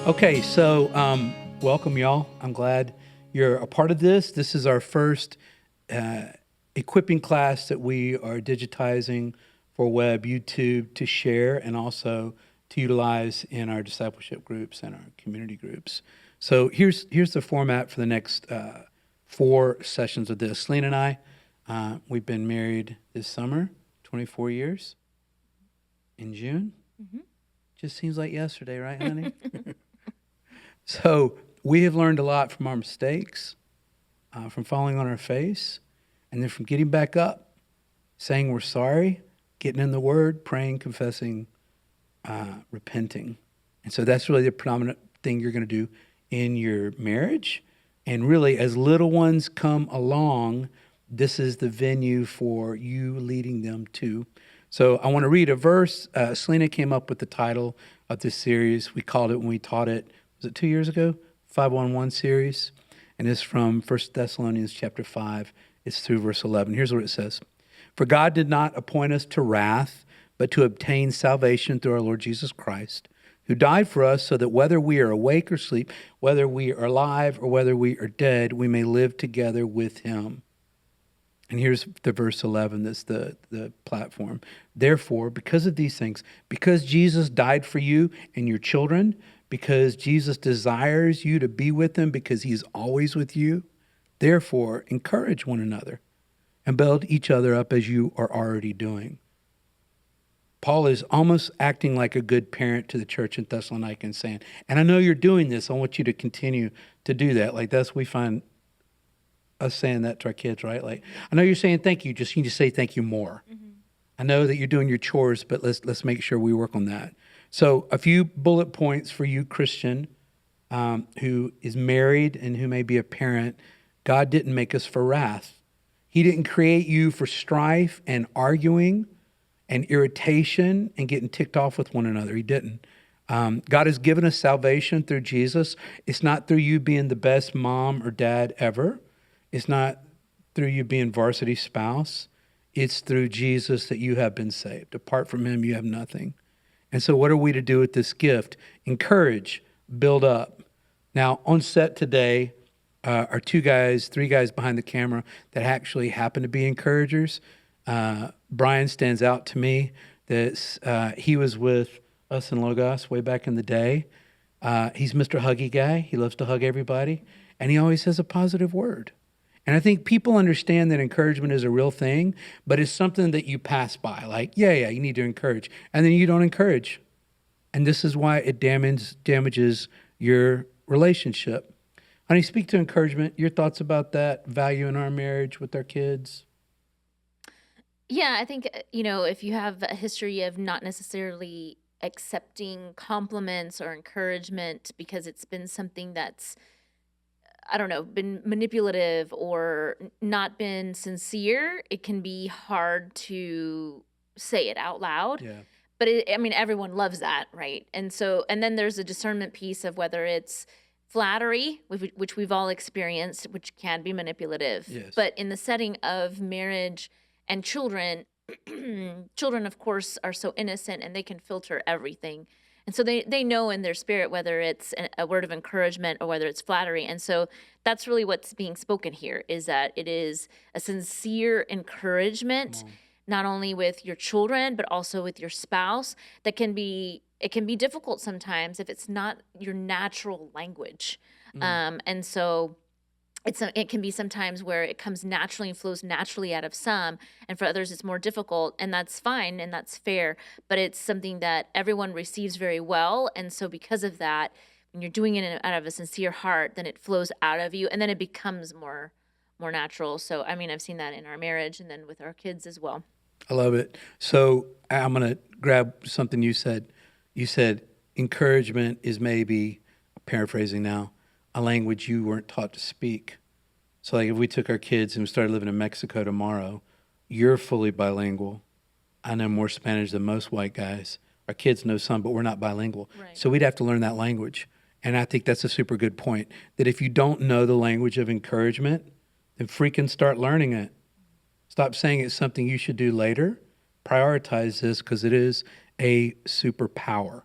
Okay, so welcome, y'all. I'm glad you're a part of this. This is our first uh, equipping class that we are digitizing for web, YouTube to share and also to utilize in our discipleship groups and our community groups. So here's the format for the next 4 sessions of this. Selena and I, we've been married this summer, 24 years in June. Just seems like yesterday, right, honey? So we have learned a lot from our mistakes, from falling on our face, and then from getting back up, saying we're sorry, getting in the Word, praying, confessing, repenting. And so that's really the predominant thing you're going to do in your marriage. And really, as little ones come along, this is the venue for you leading them to. So I want to read a verse. Selena came up with the title of this series. We called it when we taught it, was it 2 years ago? 5-on-1 series. And it's from 1 Thessalonians chapter 5. It's through verse 11. Here's what it says. For God did not appoint us to wrath, but to obtain salvation through our Lord Jesus Christ, who died for us so that whether we are awake or asleep, whether we are alive or whether we are dead, we may live together with him. And here's the verse 11, that's the platform. Therefore, because of these things, because Jesus died for you and your children, because Jesus desires you to be with him, because he's always with you, therefore, encourage one another and build each other up as you are already doing. Paul is almost acting like a good parent to the church in Thessalonica and saying, and I know you're doing this, I want you to continue to do that. Like that's, we find us saying that to our kids, right? Like, I know you're saying thank you, just you need to say thank you more. I know that you're doing your chores, but let's make sure we work on that. So a few bullet points for you, Christian, who is married and who may be a parent. God didn't make us for wrath. He didn't create you for strife and arguing and irritation and getting ticked off with one another. He didn't. God has given us salvation through Jesus. It's not through you being the best mom or dad ever. It's not through you being varsity spouse. It's through Jesus that you have been saved. Apart from him, you have nothing. And so what are we to do with this gift? Encourage, build up. Now, on set today are three guys behind the camera that actually happen to be encouragers. Brian stands out to me that he was with us in Logos way back in the day. He's Mr. Huggy guy. He loves to hug everybody, and he always has a positive word. And I think people understand that encouragement is a real thing, but it's something that you pass by. Like, yeah, you need to encourage. And then you don't encourage. And this is why it damages your relationship. Honey, speak to encouragement. Your thoughts about that value in our marriage with our kids? Yeah, I think, if you have a history of not necessarily accepting compliments or encouragement because it's been something that's, I don't know, been manipulative or not been sincere, it can be hard to say it out loud. Yeah. But everyone loves that, right? And then there's a discernment piece of whether it's flattery, which we've all experienced, which can be manipulative. Yes. But in the setting of marriage and children, children, of course, are so innocent and they can filter everything. And so they know in their spirit whether it's a word of encouragement or whether it's flattery. And so that's really what's being spoken here, is that it is a sincere encouragement, not only with your children, but also with your spouse. It can be difficult sometimes if it's not your natural language. And so it can be sometimes where it comes naturally and flows naturally out of some, and for others it's more difficult, and that's fine and that's fair, but it's something that everyone receives very well. And so because of that, when you're doing it out of a sincere heart, then it flows out of you and then it becomes more natural. So I've seen that in our marriage and then with our kids as well. I love it. So I'm going to grab something you said. You said encouragement is maybe, paraphrasing now, a language you weren't taught to speak. So like if we took our kids and we started living in Mexico tomorrow, you're fully bilingual. I know more Spanish than most white guys. Our kids know some, but we're not bilingual. Right. So we'd have to learn that language. And I think that's a super good point, that if you don't know the language of encouragement, then freaking start learning it. Stop saying it's something you should do later. Prioritize this because it is a superpower.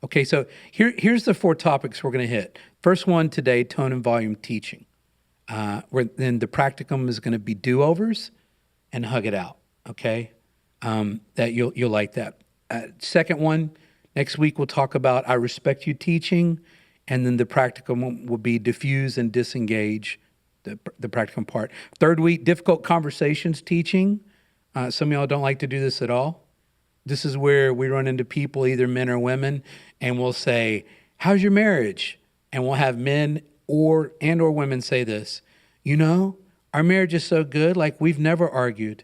Okay, so here's the 4 topics we're going to hit. First one today, tone and volume teaching. Then the practicum is going to be do-overs and hug it out. Okay, that you'll like that. Second one, next week we'll talk about I respect you teaching, and then the practicum will be diffuse and disengage, the practicum part. Third week, difficult conversations teaching. Some of y'all don't like to do this at all. This is where we run into people, either men or women, and we'll say, "How's your marriage?" And we'll have men or women say this, "You know, our marriage is so good, like we've never argued."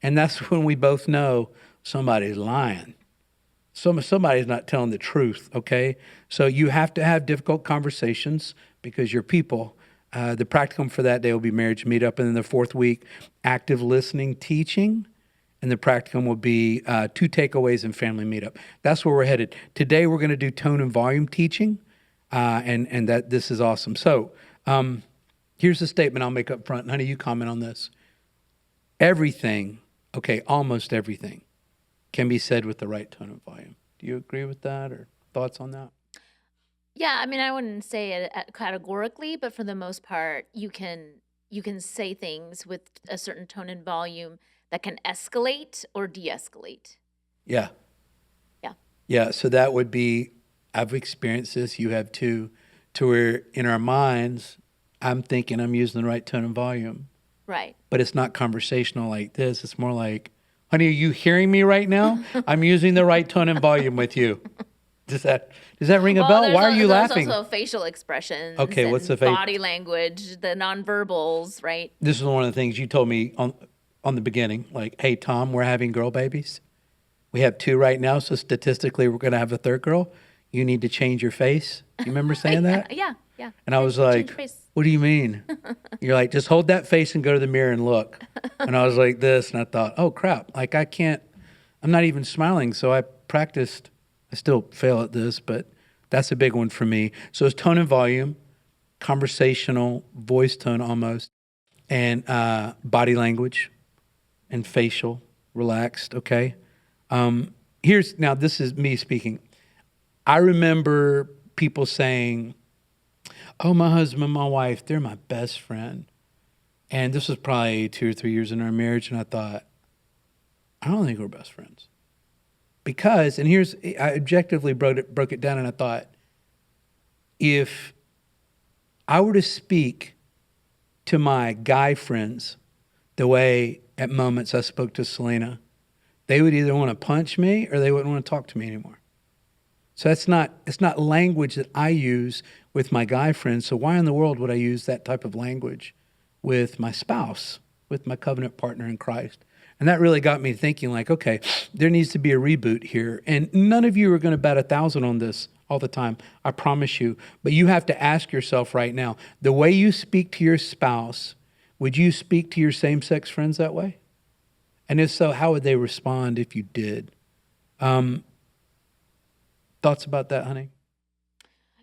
And that's when we both know somebody's lying. Somebody's not telling the truth, okay? So you have to have difficult conversations because you're people. The practicum for that day will be marriage meetup. And then the 4th week, active listening teaching. And the practicum will be 2 takeaways and family meetup. That's where we're headed. Today we're going to do tone and volume teaching, and that this is awesome. So here's the statement I'll make up front. And honey, you comment on this. Everything, okay, almost everything, can be said with the right tone and volume. Do you agree with that, or thoughts on that? Yeah, I mean, I wouldn't say it categorically, but for the most part, you can say things with a certain tone and volume that can escalate or de-escalate. Yeah. Yeah. Yeah, so that would be, I've experienced this, you have too, to where in our minds, I'm thinking I'm using the right tone and volume, Right. but it's not conversational like this. It's more like, honey, are you hearing me right now? I'm using the right tone and volume with you. Does that ring a Well, bell? Why are you there's laughing? also facial expressions Okay, what's the and body language, the nonverbals, right? This is one of the things you told me on the beginning, like, hey, Tom, we're having girl babies. We have 2 right now, so statistically we're going to have a 3rd girl. You need to change your face. You remember saying that? Yeah, yeah. And I was like, what do you mean? You're like, just hold that face and go to the mirror and look. And I was like this, and I thought, oh, crap. Like, I'm not even smiling. So I practiced. I still fail at this, but that's a big one for me. So it's tone and volume, conversational, voice tone almost, and body language and facial, relaxed, okay? Now this is me speaking. I remember people saying, oh, my husband, my wife, they're my best friend. And this was probably 2 or 3 years in our marriage, and I thought, I don't think we're best friends. Because, and I objectively broke it down, and I thought, if I were to speak to my guy friends the way at moments I spoke to Selena, they would either want to punch me or they wouldn't want to talk to me anymore. So it's not language that I use with my guy friends. So why in the world would I use that type of language with my spouse, with my covenant partner in Christ? And that really got me thinking, like, okay, there needs to be a reboot here. And none of you are going to bat 1,000 on this all the time, I promise you. But you have to ask yourself right now, the way you speak to your spouse, would you speak to your same-sex friends that way? And if so, how would they respond if you did? Thoughts about that, honey?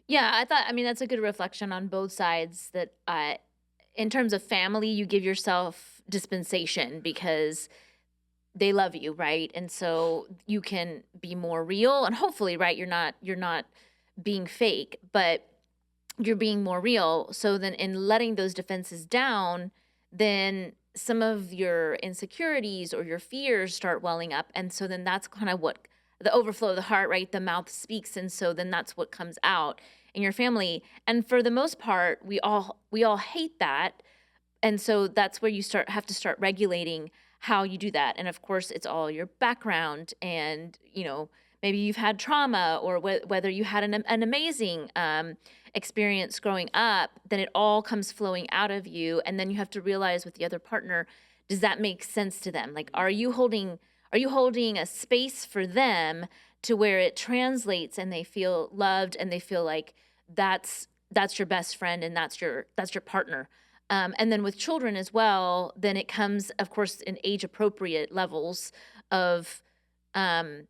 Yeah, I mean, that's a good reflection on both sides that in terms of family, you give yourself dispensation because they love you, right? And so you can be more real and hopefully, right, you're not being fake, but you're being more real. So then in letting those defenses down, then some of your insecurities or your fears start welling up. And so then that's kind of what the overflow of the heart, right? The mouth speaks. And so then that's what comes out in your family. And for the most part, we all hate that. And so that's where you have to start regulating how you do that. And of course, it's all your background and, maybe you've had trauma or whether you had an amazing experience growing up, then it all comes flowing out of you. And then you have to realize with the other partner, does that make sense to them? Like, are you holding a space for them to where it translates and they feel loved and they feel like that's your best friend and that's your partner? And then with children as well, then it comes, of course, in age appropriate levels of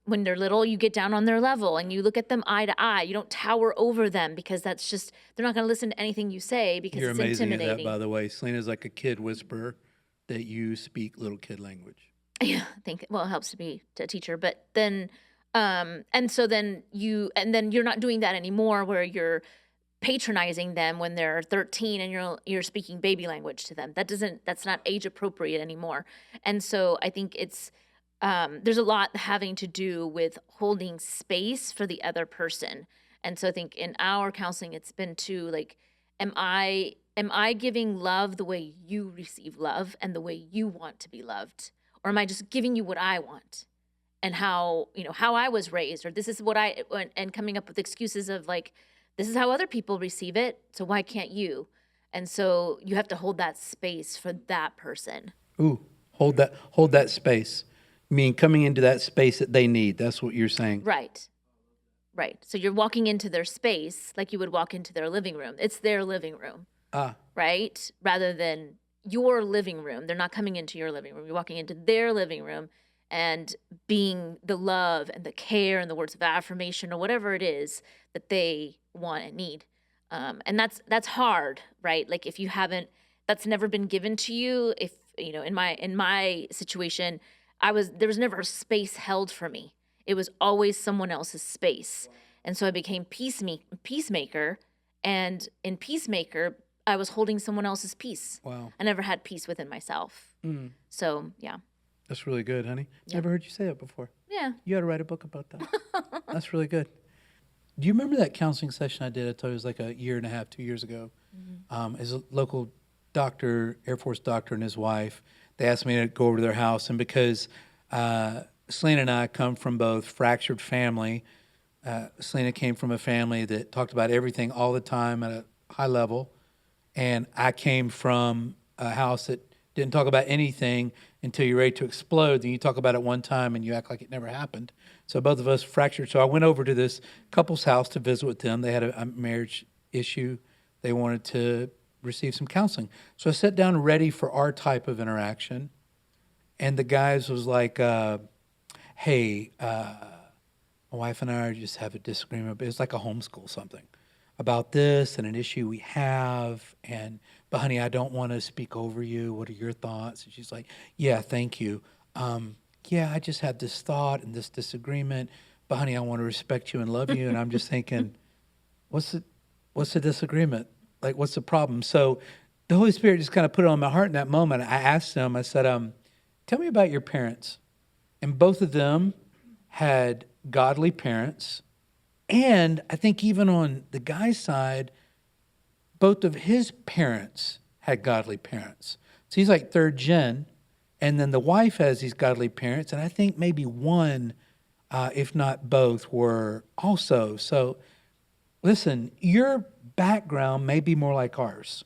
when they're little, you get down on their level and you look at them eye to eye. You don't tower over them because that's just, they're not going to listen to anything you say because You're it's amazing at intimidating. that, by the way. Selena's like a kid whisperer that you speak little kid language. Yeah, I think, well, it helps to be a teacher. But then And so then you're not doing that anymore, where you're patronizing them when they're 13 and you're speaking baby language to them. That's not age appropriate anymore. And so I think there's a lot having to do with holding space for the other person. And so I think in our counseling, it's been to like, am I giving love the way you receive love and the way you want to be loved? Or am I just giving you what I want and how I was raised, or this is what and coming up with excuses of like, this is how other people receive it, so why can't you? And so you have to hold that space for that person. Ooh, hold that space. I mean, coming into that space that they need. That's what you're saying. Right. Right. So you're walking into their space like you would walk into their living room. It's their living room. Right? Rather than your living room. They're not coming into your living room. You're walking into their living room and being the love and the care and the words of affirmation or whatever it is that they want and need. And that's hard, right? Like if you haven't, that's never been given to you. If in my situation, there was never a space held for me. It was always someone else's space. And so I became peacemaker, and in peacemaker, I was holding someone else's peace. Wow. I never had peace within myself. So, yeah. That's really good, honey. Yeah. Never heard you say that before. Yeah. You ought to write a book about that. That's really good. Do you remember that counseling session I did? I told you it was like a year and a half, 2 years ago. As a local doctor, Air Force doctor, and his wife, they asked me to go over to their house. And because Selena and I come from both fractured family, Selena came from a family that talked about everything all the time at a high level. And I came from a house that didn't talk about anything until you're ready to explode. Then you talk about it one time and you act like it never happened. So both of us fractured. So I went over to this couple's house to visit with them. They had a marriage issue. They wanted to receive some counseling. So I sat down ready for our type of interaction. And the guys was like, hey, my wife and I just have a disagreement. It's like a homeschool something about this and an issue we have. But honey, I don't want to speak over you. What are your thoughts? And she's like, yeah, thank you. Yeah, I just had this thought and this disagreement. But honey, I want to respect you and love you. And I'm just thinking, what's the disagreement? Like, what's the problem? So the Holy Spirit just kind of put it on my heart in that moment. I asked them, I said, tell me about your parents. And both of them had godly parents. And I think even on the guy's side, both of his parents had godly parents. So he's like third gen. And then the wife has these godly parents. And I think maybe one, if not both, were also. So listen, your background may be more like ours.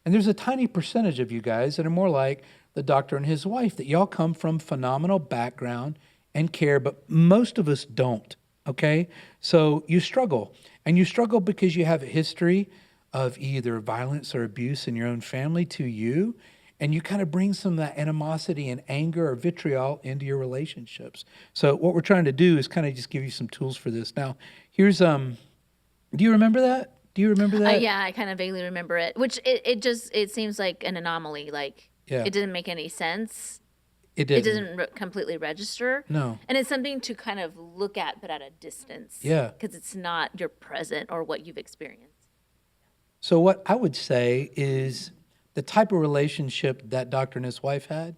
And there's a tiny percentage of you guys that are more like the doctor and his wife, that y'all come from phenomenal background and care, but most of us don't, okay? So you struggle. And you struggle because you have a history of either violence or abuse in your own family to you, and you kind of bring some of that animosity and anger or vitriol into your relationships. So what we're trying to do is kind of just give you some tools for this. Now, here's, do you remember that? Do you remember that? Yeah, I kind of vaguely remember it, which it seems like an anomaly. Like, Yeah. it didn't make any sense. It It didn't. doesn't completely register. No. And it's something to kind of look at, but at a distance. Yeah. Because it's not your present or what you've experienced. So what I would say is the type of relationship that doctor and his wife had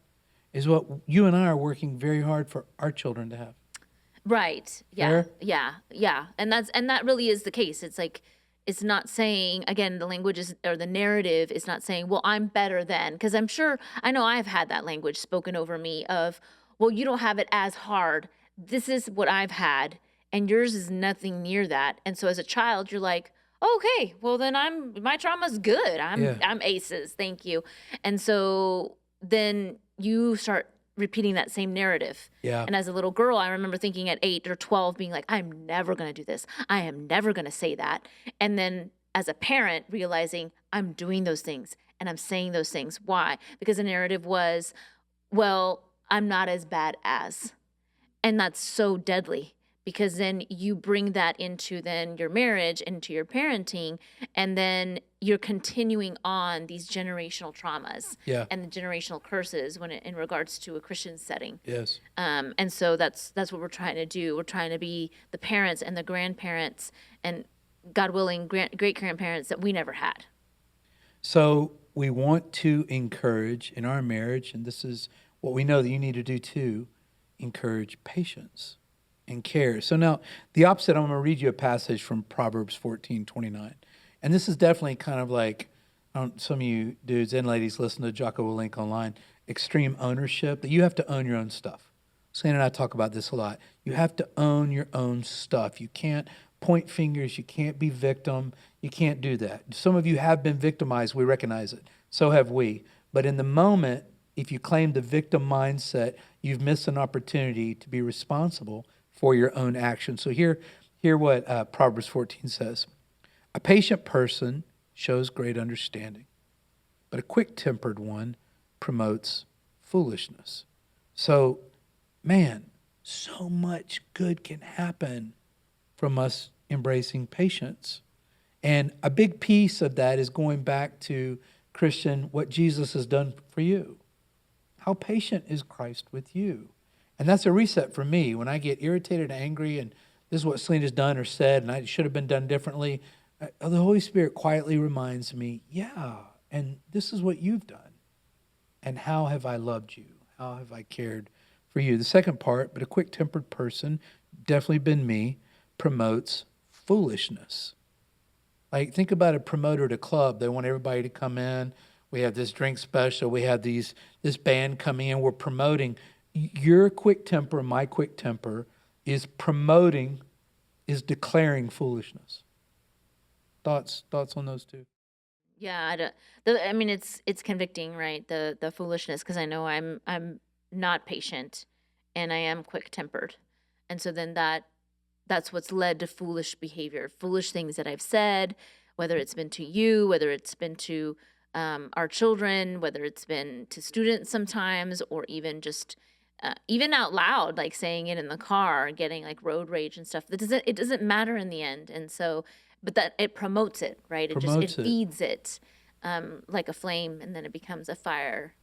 is what you and I are working very hard for our children to have. Right. Yeah. Fair? Yeah. And that really is the case. It's like, it's not saying, again, the language is, or the narrative is not saying, well, I'm better than, because I know I've had that language spoken over me of, well, you don't have it as hard. This is what I've had, and yours is nothing near that. And so as a child, you're like, okay, well then my trauma's good. I'm aces. Thank you. And so then you start repeating that same narrative. Yeah. And as a little girl, I remember thinking at 8 or 12, being like, I'm never going to do this. I am never going to say that. And then as a parent, realizing I'm doing those things and I'm saying those things. Why? Because the narrative was, well, I'm not as bad as. And that's so deadly, because then you bring that into then your marriage, into your parenting, and then you're continuing on these generational traumas Yeah. and the generational curses in regards to a Christian setting. Yes. And so that's what we're trying to do. We're trying to be the parents and the grandparents and, God willing, great grandparents that we never had. So we want to encourage in our marriage, and this is what we know that you need to do too, encourage patience and care. So now the opposite, I'm going to read you a passage from Proverbs 14:29. And this is definitely kind of like, some of you dudes and ladies listen to Jocko Willink online, extreme ownership, that you have to own your own stuff. Selena and I talk about this a lot. You have to own your own stuff. You can't point fingers. You can't be victim. You can't do that. Some of you have been victimized. We recognize it. So have we. But in the moment, if you claim the victim mindset, you've missed an opportunity to be responsible for your own actions. So hear what Proverbs 14 says. A patient person shows great understanding, but a quick-tempered one promotes foolishness. So, man, so much good can happen from us embracing patience. And a big piece of that is going back to, Christian, what Jesus has done for you. How patient is Christ with you? And that's a reset for me. When I get irritated, angry, and this is what Selena's done or said, and I should have been done differently, the Holy Spirit quietly reminds me, yeah, and this is what you've done. And how have I loved you? How have I cared for you? The second part, but a quick-tempered person, definitely been me, promotes foolishness. Like, think about a promoter at a club. They want everybody to come in. We have this drink special. We have this band coming in. We're promoting. Your quick temper, my quick temper, is declaring foolishness. Thoughts on those two? Yeah, I mean, it's convicting, right? The foolishness, because I know I'm not patient, and I am quick tempered, and so then that's what's led to foolish behavior, foolish things that I've said, whether it's been to you, whether it's been to our children, whether it's been to students sometimes, or even just even out loud, like saying it in the car, getting like road rage and stuff. It doesn't matter in the end, and so, but that it promotes it, right? It Promotes it. feeds it like a flame, and then it becomes a fire.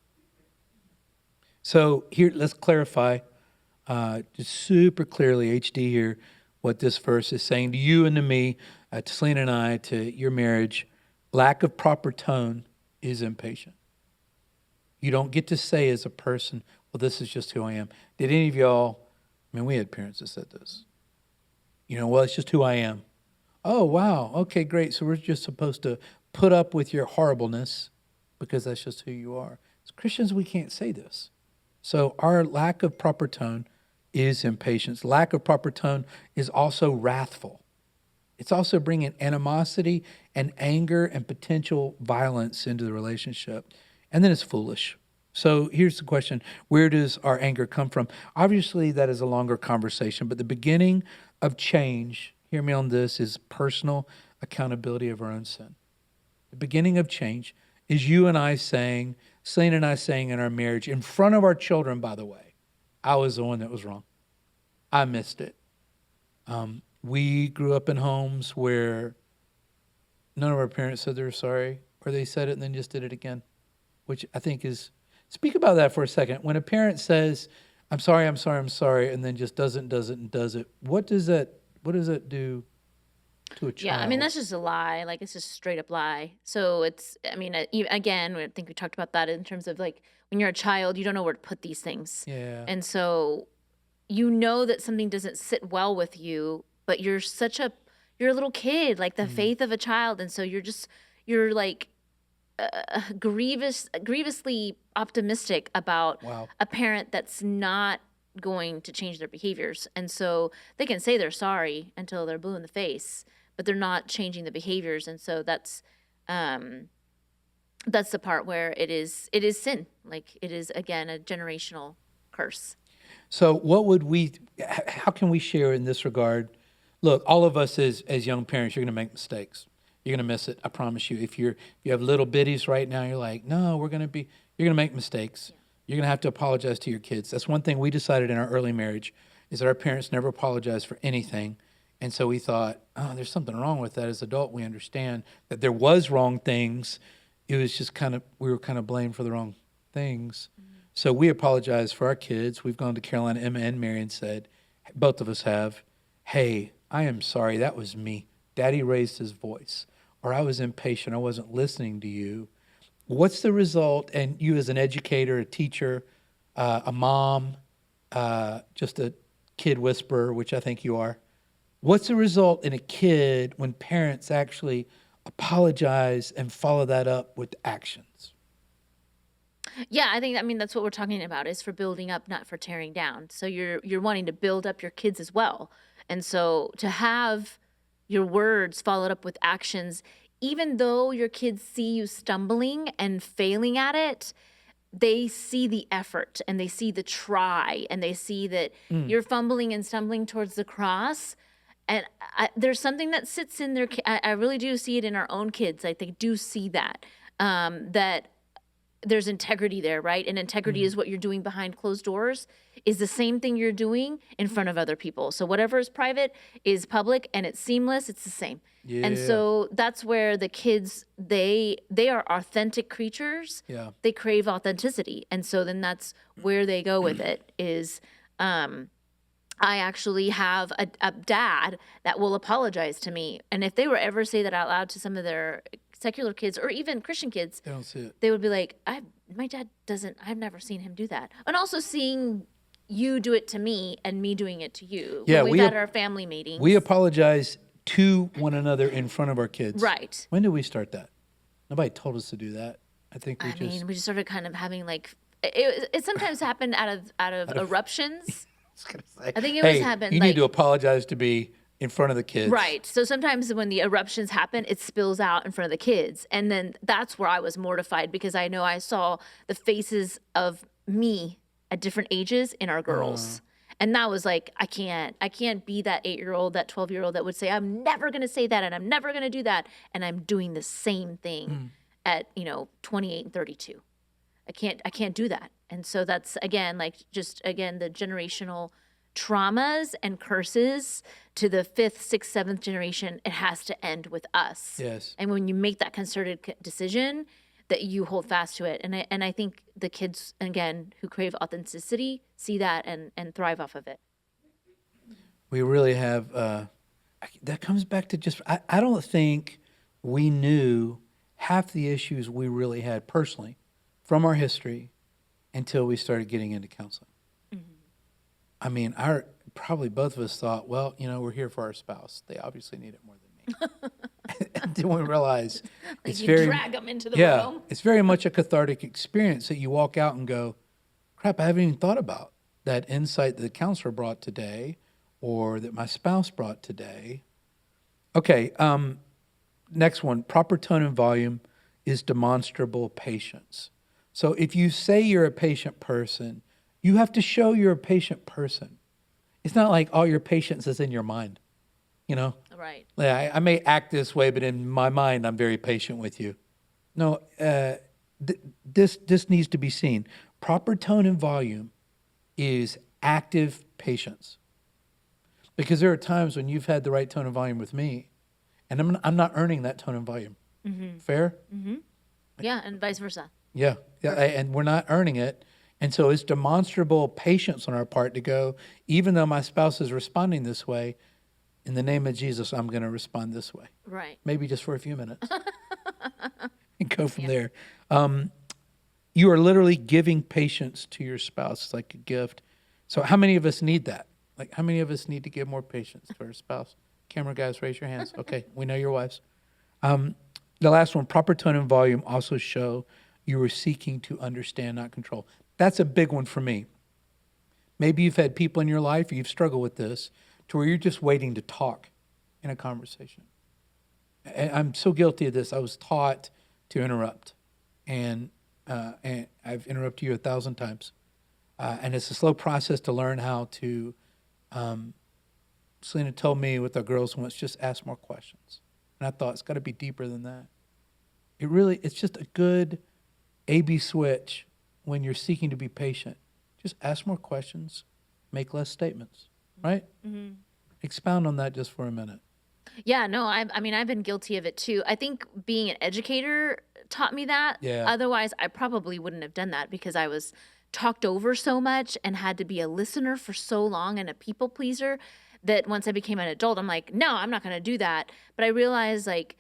So here, let's clarify just super clearly, HD here, what this verse is saying to you and to me, to Selena and I, to your marriage. Lack of proper tone is impatient. You don't get to say as a person, well, this is just who I am. Did any of y'all, I mean, we had parents that said this. Well, it's just who I am. Oh, wow. Okay, great. So we're just supposed to put up with your horribleness because that's just who you are. As Christians, we can't say this. So our lack of proper tone is impatience. Lack of proper tone is also wrathful. It's also bringing animosity and anger and potential violence into the relationship. And then it's foolish. So here's the question. Where does our anger come from? Obviously, that is a longer conversation, but the beginning of change, hear me on this, is personal accountability of our own sin. The beginning of change is you and I saying, Selena and I saying in our marriage, in front of our children, by the way, I was the one that was wrong. I missed it. We grew up in homes where none of our parents said they were sorry, or they said it and then just did it again, which I think is, speak about that for a second. When a parent says, I'm sorry, and then just does it, what does that do to a child? Yeah, I mean, that's just a lie. Like, it's just straight up lie. So I mean, again, I think we talked about that in terms of like when you're a child, you don't know where to put these things. Yeah. And so you know that something doesn't sit well with you, but you're a little kid, like the faith of a child. And so you're like grievously optimistic about Wow. a parent that's not going to change their behaviors. And so they can say they're sorry until they're blue in the face, but they're not changing the behaviors. And so that's the part where it is sin. Like, it is, again, a generational curse. So how can we share in this regard? Look, all of us as young parents, you're going to make mistakes. You're going to miss it. I promise you. If you have little bitties right now, you're like, no, you're going to make mistakes. Yeah. You're going to have to apologize to your kids. That's one thing we decided in our early marriage is that our parents never apologized for anything. And so we thought, oh, there's something wrong with that. As adult, we understand that there was wrong things. It was just we were kind of blamed for the wrong things. So we apologized for our kids. We've gone to Carolina, Emma, and Mary and said, both of us have, hey, I am sorry. That was me. Daddy raised his voice, or I was impatient. I wasn't listening to you. What's the result? And you as an educator, a teacher, a mom, just a kid whisperer, which I think you are. What's the result in a kid when parents actually apologize and follow that up with actions? Yeah, I mean that's what we're talking about is for building up, not for tearing down. So you're wanting to build up your kids as well. And so to have your words followed up with actions, even though your kids see you stumbling and failing at it, they see the effort and they see the try and they see that you're fumbling and stumbling towards the cross. And there's something that sits in their. I really do see it in our own kids. Like they do see that that there's integrity there, right? And integrity is what you're doing behind closed doors is the same thing you're doing in front of other people. So whatever is private is public and it's seamless. It's the same. Yeah. And so that's where the kids, they are authentic creatures. Yeah. They crave authenticity. And so then that's where they go with it is, I actually have a dad that will apologize to me. And if they were ever say that out loud to some of their secular kids or even Christian kids, They don't see it. they would be like, my dad doesn't, I've never seen him do that. And also seeing you do it to me and me doing it to you. Yeah, When we've had our family meetings. We apologize to one another in front of our kids. Right. When did we start that? Nobody told us to do that. I think I mean, we just started kind of having like, it sometimes happened out of eruptions. I think it was happened. You need to apologize to be in front of the kids. Right. So sometimes when the eruptions happen, it spills out in front of the kids. And then that's where I was mortified because I know I saw the faces of me at different ages in our girls. And that was like, I can't be that 8-year-old, that 12-year-old that would say, I'm never going to say that and I'm never going to do that. And I'm doing the same thing at, 28 and 32. I can't do that. And so that's, again, the generational traumas and curses to the 5th, 6th, 7th generation. It has to end with us. Yes. And when you make that concerted decision, that you hold fast to it. And I think the kids, again, who crave authenticity, see that and thrive off of it. We really have, that comes back to just, I don't think we knew half the issues we really had personally from our history until we started getting into counseling. I mean, probably both of us thought, well, we're here for our spouse. They obviously need it more than me. And then we realize it's very drag them into the room. It's very much a cathartic experience that you walk out and go, crap, I haven't even thought about that insight that the counselor brought today or that my spouse brought today. Okay, next one, proper tone and volume is demonstrable patience. So if you say you're a patient person, you have to show you're a patient person. It's not like all your patience is in your mind, Right. I may act this way, but in my mind, I'm very patient with you. No, this needs to be seen. Proper tone and volume is active patience. Because there are times when you've had the right tone and volume with me, and I'm not earning that tone and volume. Fair? Yeah, and vice versa. Yeah, and we're not earning it. And so it's demonstrable patience on our part to go, even though my spouse is responding this way, in the name of Jesus, I'm going to respond this way. Right. Maybe just for a few minutes. And go from there. You are literally giving patience to your spouse. It's like a gift. So how many of us need that? Like, how many of us need to give more patience to our spouse? Camera guys, raise your hands. Okay, we know your wives. The last one, proper tone and volume also show you are seeking to understand, not control. That's a big one for me. Maybe you've had people in your life, or you've struggled with this, to where you're just waiting to talk in a conversation. And I'm so guilty of this. I was taught to interrupt, and I've interrupted you 1,000 times. And it's a slow process to learn how to. Selena told me with our girls once, just ask more questions. And I thought, it's got to be deeper than that. It's just a good A-B switch when you're seeking to be patient. Just ask more questions, make less statements. right? Expound on that just for a minute. Yeah, no, I mean, I've been guilty of it too. I think being an educator taught me that. Yeah. Otherwise, I probably wouldn't have done that because I was talked over so much and had to be a listener for so long and a people pleaser that once I became an adult, I'm like, no, I'm not going to do that. But I realized, like,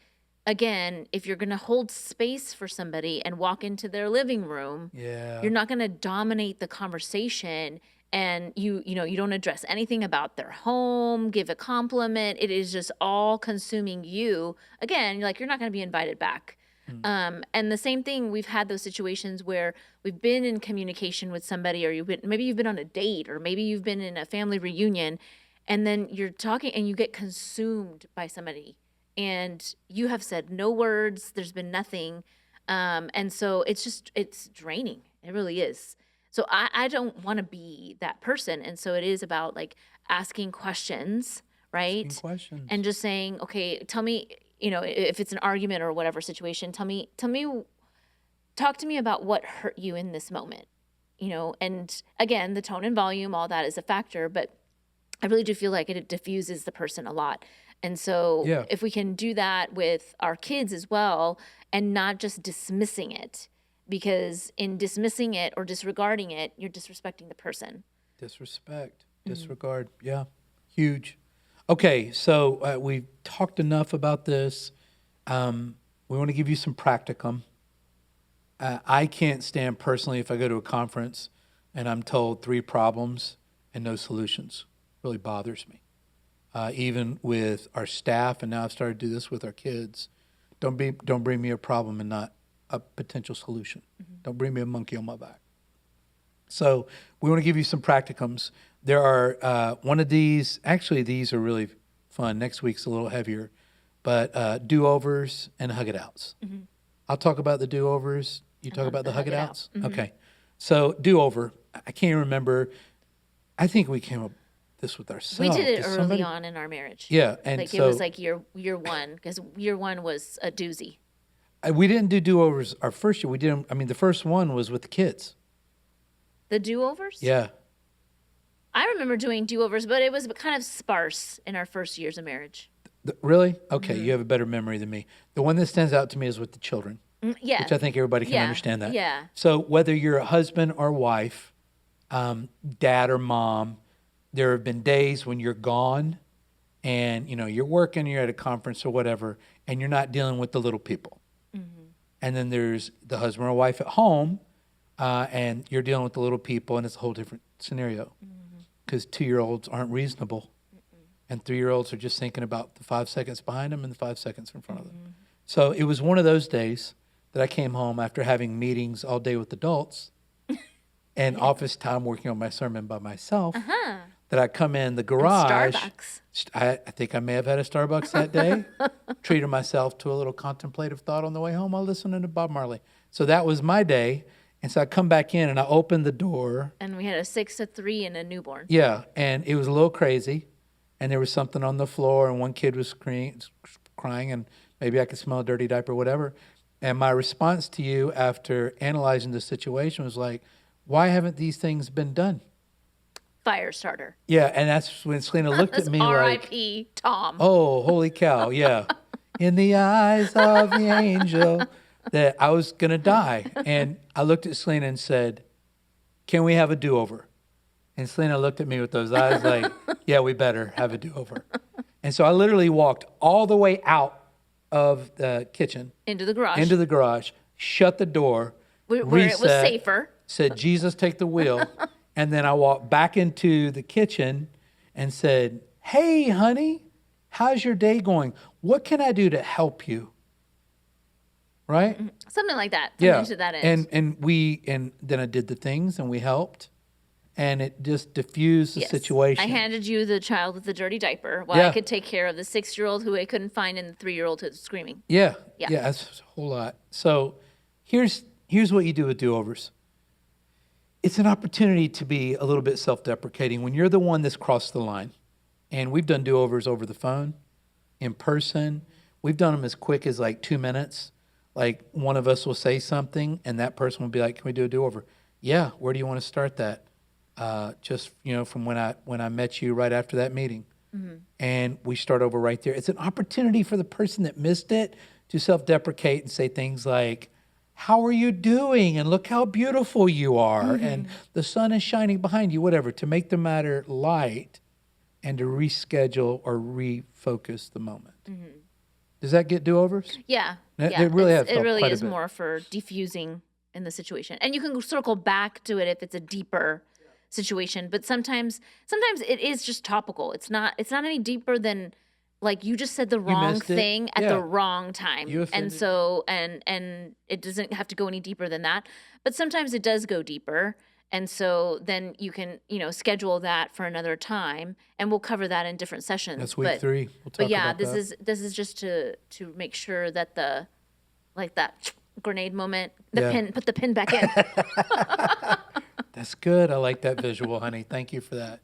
again, if you're going to hold space for somebody and walk into their living room, Yeah. you're not going to dominate the conversation, and you don't address anything about their home, give a compliment. It is just all consuming you. Again, you're not going to be invited back. And the same thing, we've had those situations where we've been in communication with somebody, or maybe you've been on a date, or maybe you've been in a family reunion, and then you're talking and you get consumed by somebody, and you have said no words. There's been nothing. And so it's draining. It really is. So I don't want to be that person. And so it is about like asking questions, right? Asking questions. And just saying, okay, tell me, if it's an argument or whatever situation, talk to me about what hurt you in this moment, and again, the tone and volume, all that is a factor, but I really do feel like it diffuses the person a lot. And so Yeah. if we can do that with our kids as well and not just dismissing it, because in dismissing it or disregarding it, you're disrespecting the person. Disrespect, disregard. Yeah, huge. Okay, so we've talked enough about this. We want to give you some practicum. I can't stand personally if I go to a conference and I'm told 3 problems and no solutions. Really bothers me. Even with our staff, and now I've started to do this with our kids. Don't bring me a problem and not a potential solution. Don't bring me a monkey on my back. So we want to give you some practicums. There are one of these. Actually, these are really fun. Next week's a little heavier, but do-overs and hug-it-outs. I'll talk about the do-overs. You talk about the hug-it-outs? Okay. So do-over. I can't remember. I think we came up this with ourselves. We did it early on in our marriage. Yeah, and like so it was like year one, because year one was a doozy. we didn't do do-overs our first year. We did. I mean, the first one was with the kids. The do-overs? Yeah. I remember doing do-overs, but it was kind of sparse in our first years of marriage. Really? Okay, you have a better memory than me. The one that stands out to me is with the children. Yeah. Which I think everybody can Yeah, understand that. yeah. So whether you're a husband or wife, dad or mom, there have been days when you're gone and, you're working, you're at a conference or whatever, and you're not dealing with the little people. And then there's the husband or wife at home, and you're dealing with the little people, and it's a whole different scenario. Because 2-year-olds aren't reasonable, and 3-year-olds are just thinking about the 5 seconds behind them and the 5 seconds in front of them. So it was one of those days that I came home after having meetings all day with adults and office time working on my sermon by myself, that I come in the garage. Starbucks. I think I may have had a Starbucks that day. Treated myself to a little contemplative thought on the way home while listening to Bob Marley. So that was my day. And so I come back in and I open the door. And we had a 6, a 3, and a newborn. Yeah, and it was a little crazy. And there was something on the floor, and one kid was crying, and maybe I could smell a dirty diaper or whatever. And my response to you after analyzing the situation was like, why haven't these things been done? Fire starter. Yeah, and that's when Selena looked at me like, R.I.P. Tom. oh, holy cow, yeah. In the eyes of the angel, that I was going to die. And I looked at Selena and said, can we have a do-over? And Selena looked at me with those eyes like, yeah, we better have a do-over. And so I literally walked all the way out of the kitchen. Into the garage. Shut the door, Where it was reset, safer. said, Jesus, take the wheel. And then I walked back into the kitchen and said, hey, honey, how's your day going? What can I do to help you? Right? Something like that. Yeah. Something to that end. And then I did the things and we helped. And it just diffused the Yes. situation. I handed you the child with the dirty diaper while Yeah. I could take care of the 6-year-old who I couldn't find and the 3-year-old who was screaming. Yeah. Yeah. Yeah, that's a whole lot. So here's what you do with do-overs. It's an opportunity to be a little bit self-deprecating when you're the one that's crossed the line. And we've done do-overs over the phone, in person. We've done them as quick as like 2 minutes. Like one of us will say something and that person will be like, can we do a do-over? Yeah, where do you want to start that? just from when I met you right after that meeting, and we start over right there. It's an opportunity for the person that missed it to self-deprecate and say things like, "How are you doing?" and "Look how beautiful you are," and "The sun is shining behind you," whatever, to make the matter light and to reschedule or refocus the moment. Does that get do-overs? Yeah, They yeah. really have It helped really quite a is bit. more for diffusing in the situation, and you can circle back to it if it's a deeper situation. But sometimes it is just topical. It's not any deeper than like you just said the You wrong missed it. thing at the Yeah. wrong You time, and offended. so and it doesn't have to go any deeper than that. But sometimes it does go deeper. And so then you can, schedule that for another time, and we'll cover that in different sessions. That's week 3. We'll But talk yeah, about this that. is just to make sure that that grenade moment, Yeah. put the pin back in. That's good. I like that visual, honey. Thank you for that.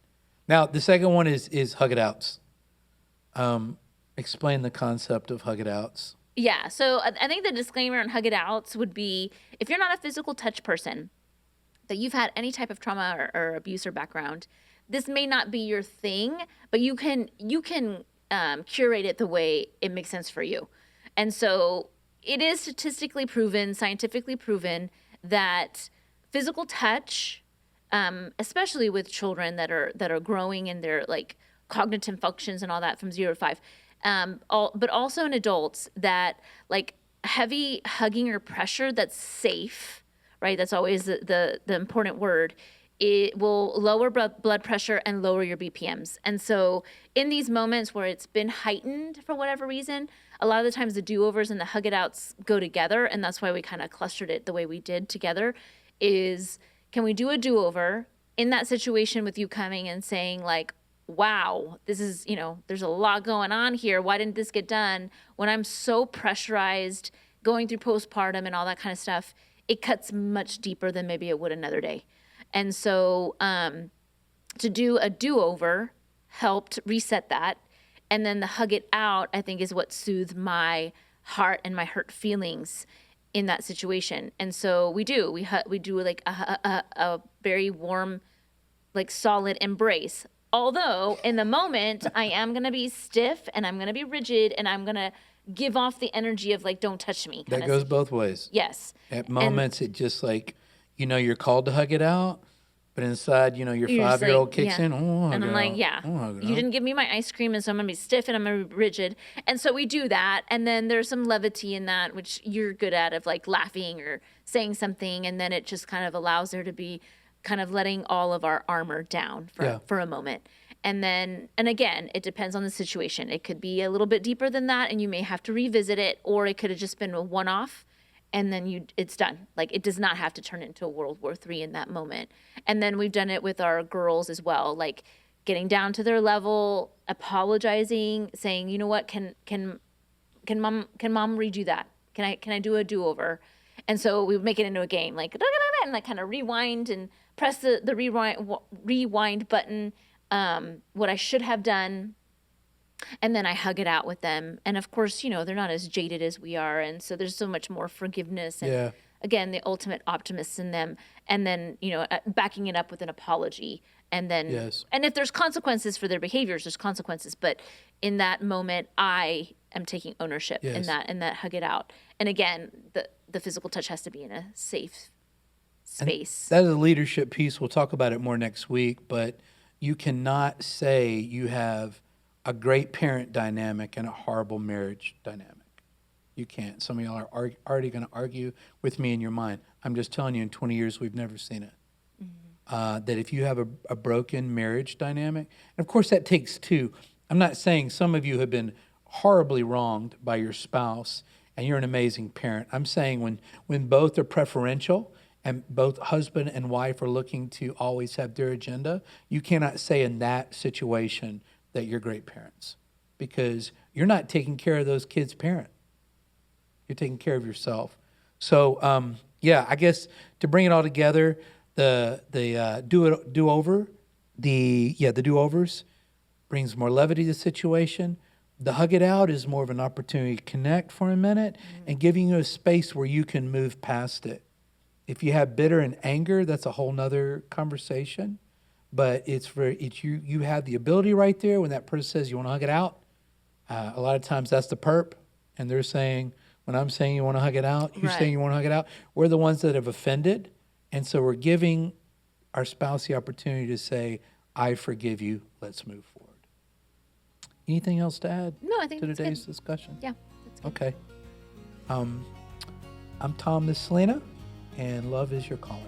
Now, the second one is hug it outs. Explain the concept of hug it outs. Yeah, so I think the disclaimer on hug it outs would be if you're not a physical touch person, that you've had any type of trauma or abuse or background, this may not be your thing, but you can curate it the way it makes sense for you. And so it is statistically proven, scientifically proven that physical touch, especially with children that are growing in their like cognitive functions and all that from 0 to 5, but also in adults that like heavy hugging or pressure that's safe, right? That's always the important word. It will lower blood pressure and lower your BPMs. And so, in these moments where it's been heightened for whatever reason, a lot of the times the do-overs and the hug it outs go together, and that's why we kind of clustered it the way we did together. Is can we do a do-over in that situation with you coming and saying like, wow, this is, there's a lot going on here. Why didn't this get done? When I'm so pressurized going through postpartum and all that kind of stuff, it cuts much deeper than maybe it would another day. And so to do a do-over helped reset that. And then the hug it out, I think, is what soothed my heart and my hurt feelings in that situation. And so we do like a very warm, like solid embrace. Although in the moment I am going to be stiff and I'm going to be rigid and I'm going to give off the energy of like, don't touch me. That goes both ways. Yes. At moments, it just like, you're called to hug it out, but inside, your You're just 5-year-old like, kicks yeah. in. Oh, And I'm like, yeah, you didn't give me my ice cream, and so I'm gonna be stiff and I'm gonna be rigid. And so we do that, and then there's some levity in that, which you're good at, of like laughing or saying something, and then it just kind of allows there to be kind of letting all of our armor down for a moment. And then, and again, it depends on the situation. It could be a little bit deeper than that, and you may have to revisit it, or it could have just been a one-off, and then it's done. Like it does not have to turn into a World War III in that moment. And then we've done it with our girls as well, like getting down to their level, apologizing, saying, you know what, can mom redo that? Can I do a do-over? And so we would make it into a game, like and like kind of rewind and press the rewind button. What I should have done, and then I hug it out with them. And of course, they're not as jaded as we are, and so there's so much more forgiveness and Yeah. again the ultimate optimists in them. And then backing it up with an apology, and then Yes. and if there's consequences for their behaviors, there's consequences. But in that moment, I am taking ownership in Yes. that hug it out. And again, the physical touch has to be in a safe space. That is a leadership piece. We'll talk about it more next week, but you cannot say you have a great parent dynamic and a horrible marriage dynamic. You can't. Some of y'all are already going to argue with me in your mind. I'm just telling you, in 20 years, we've never seen it. That if you have a broken marriage dynamic, and of course that takes two. I'm not saying some of you have been horribly wronged by your spouse and you're an amazing parent. I'm saying when both are preferential and both husband and wife are looking to always have their agenda, you cannot say in that situation that you're great parents because you're not taking care of those kids' parent. You're taking care of yourself. So, yeah, I guess to bring it all together, the do-over, the do-overs brings more levity to the situation. The hug it out is more of an opportunity to connect for a minute and giving you a space where you can move past it. If you have bitter and anger, that's a whole nother conversation. but it's you have the ability right there when that person says you want to hug it out. A lot of times that's the perp, and they're saying, when I'm saying you want to hug it out, you're saying Right. you want to hug it out. We're the ones that have offended, and so we're giving our spouse the opportunity to say, I forgive you, let's move forward. Anything else to add No, I think to that's today's good. discussion? Yeah, that's good. Okay. I'm Tom, this is Selena, and love is your calling.